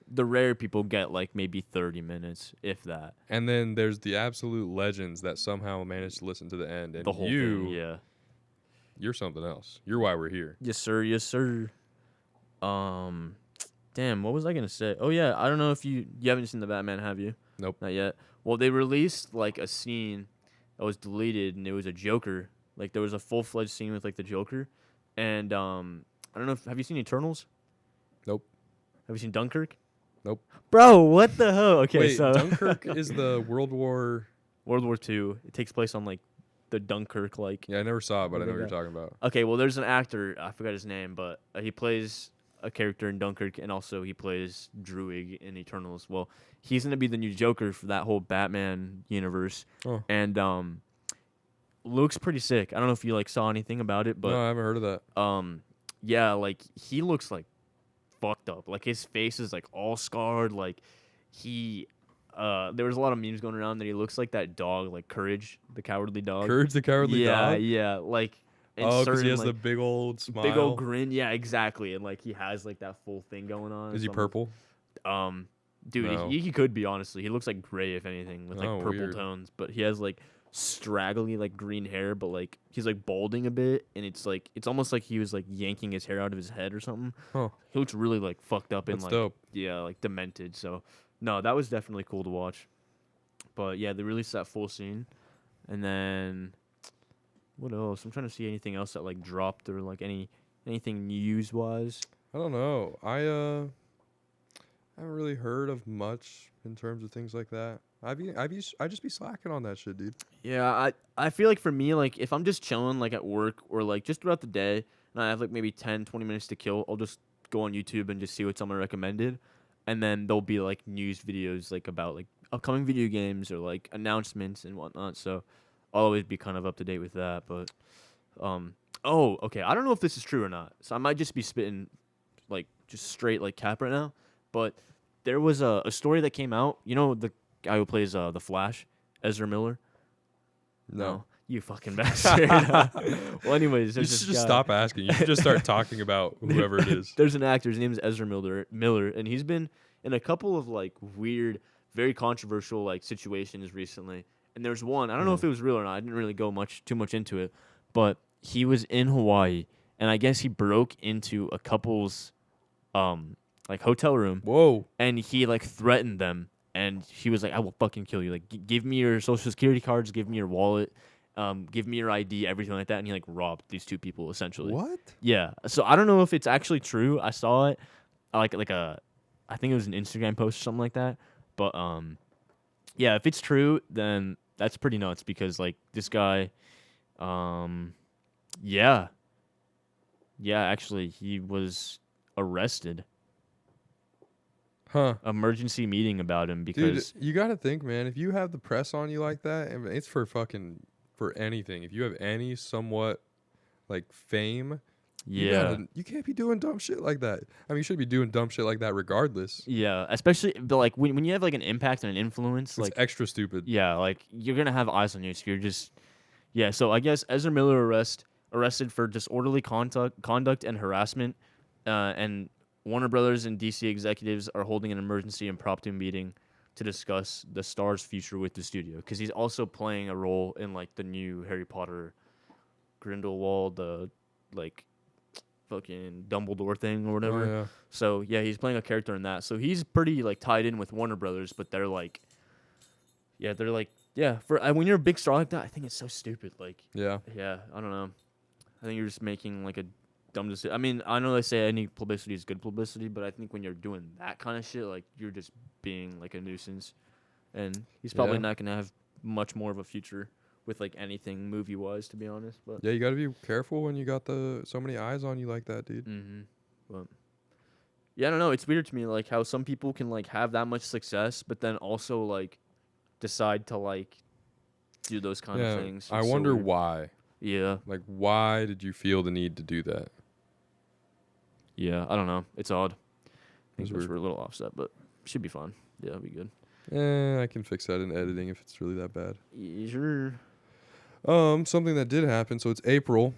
The rare people get like maybe 30 minutes, if that. And then there's the absolute legends that somehow manage to listen to the end. And The whole thing. Yeah. You're something else. You're why we're here. Yes, sir. Yes, sir. Damn, what was I gonna say? Oh yeah, I don't know if you haven't seen the Batman, have you? Nope. Not yet. Well, they released like a scene that was deleted, and it was a Joker. Like there was a full-fledged scene with like the Joker, and I don't know. Have you seen Eternals? Nope. Have you seen Dunkirk? Nope. Bro, what the hell? Okay, Wait, so Dunkirk is the World War... World War II. It takes place on like the Dunkirk like. Yeah, I never saw it, but I know what you're Remember talking about. Okay, well, there's an actor. I forgot his name, but he plays a character in Dunkirk, and also he plays Druig in Eternals. Well, he's gonna be the new Joker for that whole Batman universe, Oh. and looks pretty sick. I don't know if you like saw anything about it, No, but I haven't heard of that. yeah, like he looks like fucked up. Like his face is like all scarred. Like he, there was a lot of memes going around that he looks like that dog, like Courage, the cowardly dog. Courage the Cowardly Dog? Yeah, like. in Oh, because he certain, has like, the big old smile. big old grin. Yeah, exactly. And like he has like that full thing going on. Is he So I'm- purple? Dude, No. he could be, honestly. He looks like gray if anything, with like Oh, purple weird. tones. But he has like straggly like green hair, but like he's like balding a bit, and it's almost like he was like yanking his hair out of his head or something. Huh. He looks really like fucked up and That's like dope. yeah, like demented. So no, that was definitely cool to watch. But yeah, they released that full scene, and then what else? I'm trying to see anything else that like dropped or like anything news wise. I don't know. I haven't really heard of much in terms of things like that. I just be slacking on that shit, dude. Yeah, I feel like for me, like if I'm just chilling like at work or like just throughout the day and I have like maybe 10, 20 minutes to kill, I'll just go on YouTube and just see what's on my recommended. And then there'll be like news videos like about like upcoming video games or like announcements and whatnot. So I'll always be kind of up to date with that. But oh, okay. I don't know if this is true or not. So I might just be spitting like just straight like cap right now. But there was a story that came out. You know the guy who plays the Flash, Ezra Miller? No. You fucking bastard. Well, anyways, You there's should this just guy. stop asking. You should just start talking about whoever it is. There's an actor. His name is Ezra Miller, and he's been in a couple of like weird, very controversial like situations recently. And there's one. I don't know if it was real or not. I didn't really go too much into it, but he was in Hawaii, and I guess he broke into a couple's like hotel room, Whoa. and he like threatened them, and he was like, "I will fucking kill you. Like, give me your social security cards, give me your wallet, give me your ID, everything like that." And he like robbed these two people essentially. What? Yeah. So I don't know if it's actually true. I saw it, I think it was an Instagram post or something like that. But yeah, if it's true, then that's pretty nuts because like this guy, yeah, actually he was arrested. Huh. Emergency meeting about him because Dude, you got to think, man, if you have the press on you like that, and it's for anything. If you have any somewhat like fame, Yeah. You can't be doing dumb shit like that. I mean, you should be doing dumb shit like that regardless. Yeah, especially but like when you have like an impact and an influence, It's like extra stupid. yeah, like you're gonna have eyes on you. So you're just yeah. So I guess Ezra Miller arrested for disorderly conduct and harassment, and Warner Brothers and DC executives are holding an emergency impromptu meeting to discuss the star's future with the studio because he's also playing a role in like the new Harry Potter Grindelwald, like fucking Dumbledore thing or whatever. Oh, yeah. So yeah, he's playing a character in that. So he's pretty like tied in with Warner Brothers, but they're like, for when you're a big star like that, I think it's so stupid. Like, Yeah. yeah, I don't know. I think you're just making like a dumb decision. I mean, I know they say any publicity is good publicity, but I think when you're doing that kind of shit, like you're just being like a nuisance, and he's probably Yeah. not gonna have much more of a future with like anything movie wise, to be honest. But Yeah, you got to be careful when you got so many eyes on you like that, dude. But yeah, I don't know. It's weird to me, like how some people can like have that much success, but then also like decide to like do those kind of things. I It's so wonder weird. why. Yeah, Like, why did you feel the need to do that? yeah. I don't know. It's odd. I think It's those weird. were a little offset, but should be fine. Yeah, it'll be good. I can fix that in editing if it's really that bad. Yeah, sure. Something that did happen. So it's April.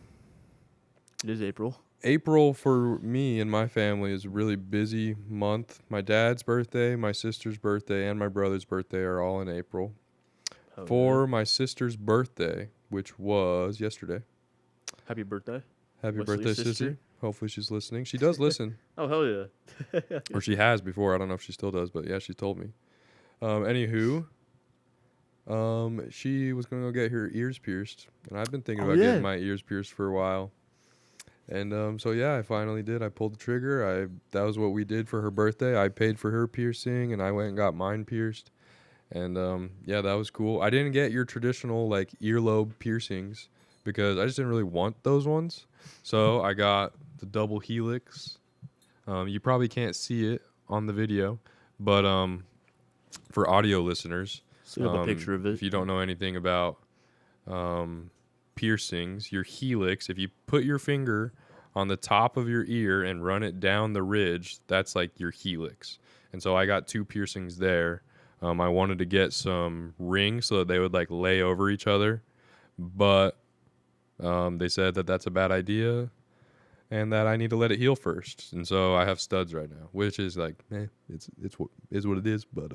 It is April. April for me and my family is a really busy month. My dad's birthday, my sister's birthday, and my brother's birthday are all in April. Oh, For my sister's birthday, which was yesterday. yeah. Happy birthday. Happy Wesley's birthday, sister. sissy. Hopefully she's listening. She does listen. Oh hell yeah. Or she has before. I don't know if she still does, but yeah, she told me. Anywho, she was going to go get her ears pierced. And I've been thinking Oh, about yeah. getting my ears pierced for a while. And so yeah, I finally did. I pulled the trigger. That was what we did for her birthday. I paid for her piercing and I went and got mine pierced. And yeah, that was cool. I didn't get your traditional like earlobe piercings because I just didn't really want those ones. So I got the double helix. You probably can't see it on the video, but for audio listeners, So we have a picture of it. if you don't know anything about piercings, your helix, if you put your finger on the top of your ear and run it down the ridge, that's like your helix. And so I got 2 piercings there. I wanted to get some rings so that they would like lay over each other, but they said that that's a bad idea and that I need to let it heal first. And so I have studs right now, which is like, it's what it is. But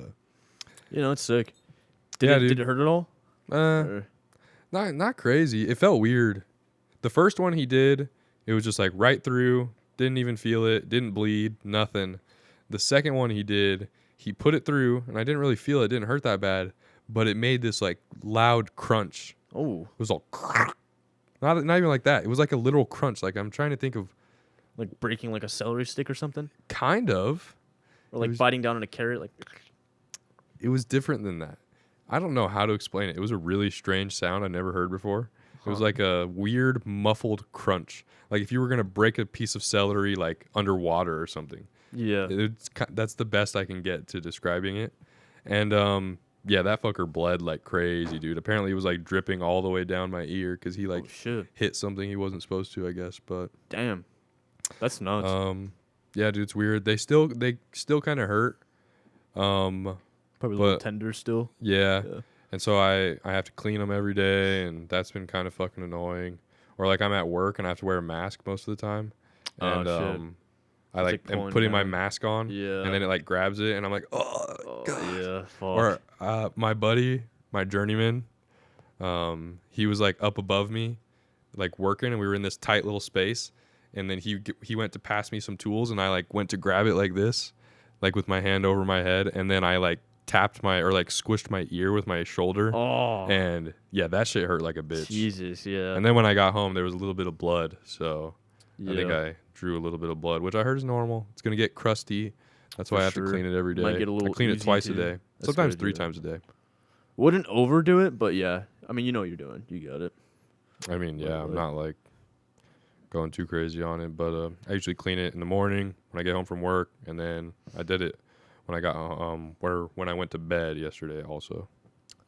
It's sick. Yeah, Did dude. it hurt at all? Or- not crazy. It felt weird. The first one he did, it was just like right through, didn't even feel it, didn't bleed, nothing. The second one he did, he put it through, and I didn't really feel it. It didn't hurt that bad, but it made this like loud crunch. Oh, It was all not even like that. It was like a literal crunch. Like I'm trying to think of like breaking like a celery stick or something, kind of. or like was- biting down on a carrot. Like It was different than that. I don't know how to explain it. It was a really strange sound I never heard before. It was like a weird muffled crunch. Like if you were going to break a piece of celery like underwater or something. yeah. That's the best I can get to describing it. And yeah, that fucker bled like crazy, dude. Apparently it was like dripping all the way down my ear cuz he like Oh shit. hit something he wasn't supposed to, I guess, but Damn. That's nuts. yeah, dude, it's weird. They still kind of hurt. Probably a little but- tender still. Yeah. Yeah. And so I have to clean them every day, and that's been kind of fucking annoying. Or like I'm at work and I have to wear a mask most of the time. Oh, And shit. I It's, like like, am pulling putting my down. mask on, Yeah. and then it like grabs it, and I'm like, oh, Oh, God. yeah. Fuck. Or my buddy, my journeyman, he was like up above me, like working, and we were in this tight little space. And then he went to pass me some tools, and I like went to grab it like this, like with my hand over my head, and then I like tapped like squished my ear with my shoulder, Oh. and yeah, that shit hurt like a bitch. Jesus. Yeah. And then when I got home, there was a little bit of blood, so yeah. I think I drew a little bit of blood, which I heard is normal. It's gonna get crusty. That's For why I have sure. to clean it every day. Might get a little I clean it oozy, twice a too. day, That's sometimes good, 3 yeah. times a day. Wouldn't overdo it, but yeah. I mean, you know what you're doing. You got it. I mean, yeah, I'm Like- not like going too crazy on it, but I usually clean it in the morning when I get home from work, and then I did it when I got when I went to bed yesterday also.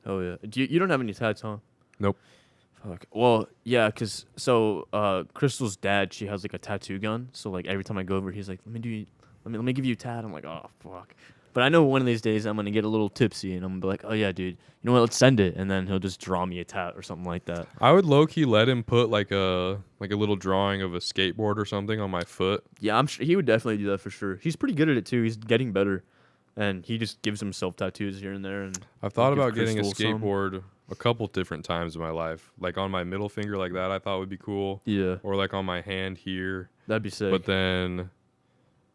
Oh yeah. You don't have any tats, huh? Nope. Fuck. Well, yeah, cause Crystal's dad, she has like a tattoo gun. So like every time I go over, he's like, let me give you a tat. I'm like, oh fuck. But I know one of these days I'm gonna get a little tipsy and I'm gonna be like, oh yeah, dude, you know what? Let's send it, and then he'll just draw me a tat or something like that. I would low key let him put like a little drawing of a skateboard or something on my foot. Yeah, I'm sure he would definitely do that for sure. He's pretty good at it too. He's getting better, and he just gives himself tattoos here and there. And I've thought give about getting a Crystal some. skateboard a couple different times in my life, like on my middle finger, like that. I thought would be cool, Yeah, or like on my hand here. that'd be sick. But then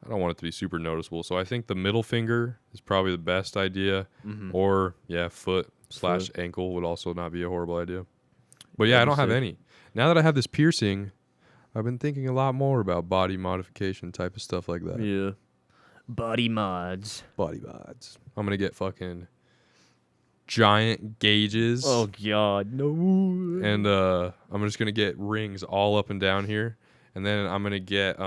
I don't want it to be super noticeable, so I think the middle finger is probably the best idea. Mhm. Or foot / ankle would also not be a horrible idea. But yeah, I That'd be don't have sick. any. Now that I have this piercing, I've been thinking a lot more about body modification type of stuff like that. Yeah, body mods. Body mods. I'm gonna get fucking giant gauges. Oh god, no. And I'm just gonna get rings all up and down here, and then I'm gonna get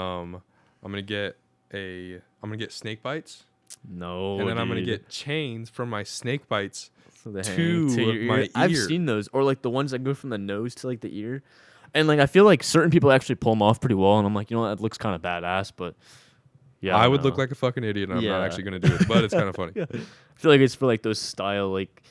snake bites, No, and then I'm gonna dude. get chains from my snake bites So they hang to your my ear. I've ear. seen those, or like the ones that go from the nose to like the ear, and like I feel like certain people actually pull them off pretty well, and I'm like, you know what, that looks kind of badass, but yeah, I don't would look know. like a fucking idiot, and I'm Yeah. not actually gonna do it, but it's kind of funny. Yeah. I feel like it's for like those style, like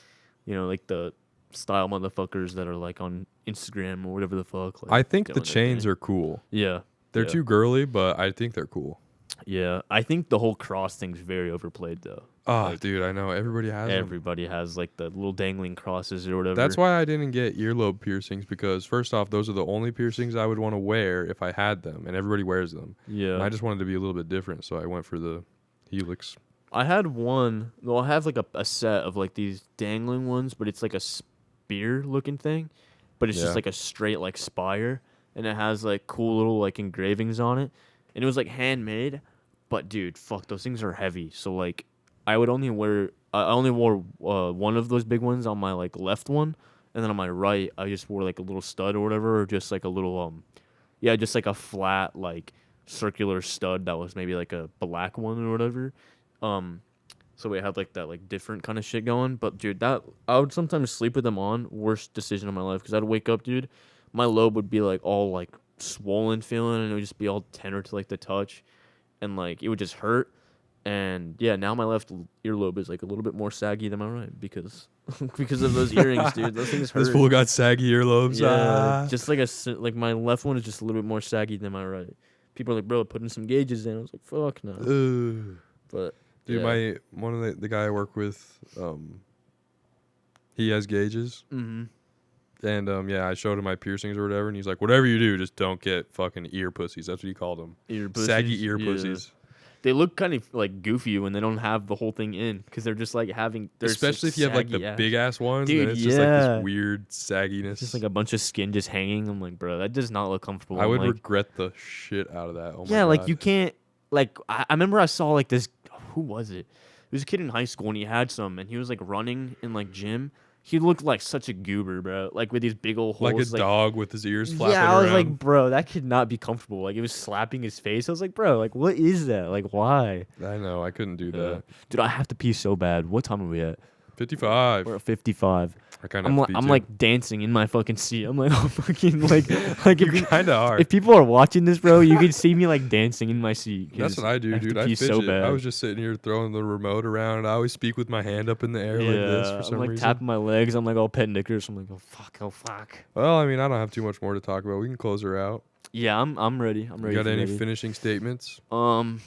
like the style motherfuckers that are like on Instagram or whatever the fuck. Like, I think the doing their chains thing. are cool. Yeah, They're yeah. too girly, but I think they're cool. Yeah, I think the whole cross thing's very overplayed though. Oh, Like, dude, I know everybody has them. Everybody has like the little dangling crosses or whatever. That's why I didn't get earlobe piercings, because first off, those are the only piercings I would want to wear if I had them, and everybody wears them. Yeah, And I just wanted to be a little bit different, so I went for the helix. I had one. Well, I have like a set of like these dangling ones, but it's like a spear looking thing, but it's Yeah. just like a straight like spire, and it has like cool little like engravings on it, and it was like handmade. But dude, fuck, those things are heavy. So like, I only wore one of those big ones on my like left one, and then on my right, I just wore like a little stud or whatever, or just like a little just like a flat like circular stud that was maybe like a black one or whatever. So we had like that like different kind of shit going. But dude, that I would sometimes sleep with them on. Worst decision of my life, because I'd wake up, dude, my lobe would be like all like swollen feeling, and it would just be all tender to like the touch, and like it would just hurt. And yeah, now my left earlobe is like a little bit more saggy than my right, because because of those earrings, dude. Those things hurt. This fool got saggy earlobes. Yeah, just like like my left one is just a little bit more saggy than my right. People are like, bro, putting some gauges in. I was like, fuck no. But Dude, yeah. one of the guy I work with, he has gauges, Mm-hmm. and I showed him my piercings or whatever, and he's like, whatever you do, just don't get fucking ear pussies. That's what he called them. Ear pussies? Saggy ear Yeah. pussies. They look kind of like goofy when they don't have the whole thing in, because they're just like having. Especially if you have like the saggy ass. big ass ones, Dude, then it's just like yeah. this weird sagginess. Just like a bunch of skin just hanging. I'm like, bro, that does not look comfortable. I I'm would like, regret the shit out of that. Oh my yeah, like God. you can't. Like I remember I saw like this. Who was it? It was a kid in high school, and he had some, and he was like running in like gym. He looked like such a goober, bro. Like with these big old holes. Like a dog with his ears flapping Yeah, I was around. like, bro, that could not be comfortable. Like it was slapping his face. I was like, bro, like what is that? Like why? I know, I couldn't do that. Dude, I have to pee so bad. What time are we at? 55. We're at 55. I kind I'm of like, I'm like dancing in my fucking seat. I'm like, oh fucking like you if, kind of are. if people are watching this, bro, you can see me like dancing in my seat. That's 'cause what I do, have dude. to I pee fidget. so bad. I was just sitting here throwing the remote around, and I always speak with my hand up in the air like this for some I'm like reason. tapping my legs. I'm like all pet knickers. I'm like, oh fuck. Well, I mean, I don't have too much more to talk about. We can close her out. Yeah, I'm ready. I'm You ready. got any ready. finishing statements? So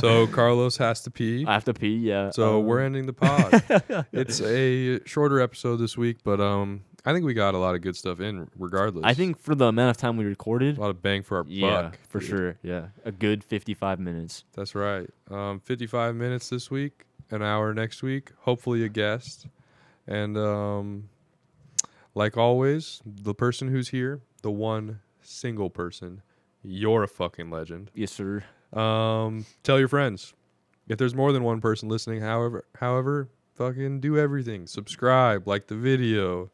So Carlos has to pee. I have to pee. Yeah. So we're ending the pod. It's a shorter episode this week, but I think we got a lot of good stuff in regardless. I think for the amount of time we recorded, a lot of bang for our yeah, buck. for dude. sure. Yeah, a good 55 minutes. That's right. 55 minutes this week, an hour next week, hopefully a guest. And like always, the person who's here, the one single person, you're a fucking legend. Yes, sir. Tell your friends. If there's more than one person listening, however, fucking do everything. Subscribe, like the video,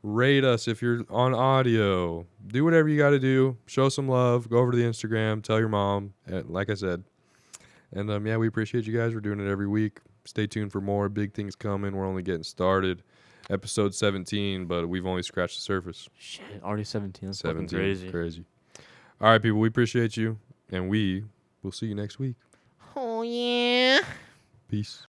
rate us if you're on audio. Do whatever you got to do. Show some love. Go over to the Instagram. Tell your mom. Like I said. And we appreciate you guys. We're doing it every week. Stay tuned for more big things coming. We're only getting started. episode 17, but we've only scratched the surface. Shit, already 17. That's fucking 17, crazy. All right, people, we appreciate you, and we will see you next week. Oh, yeah. Peace.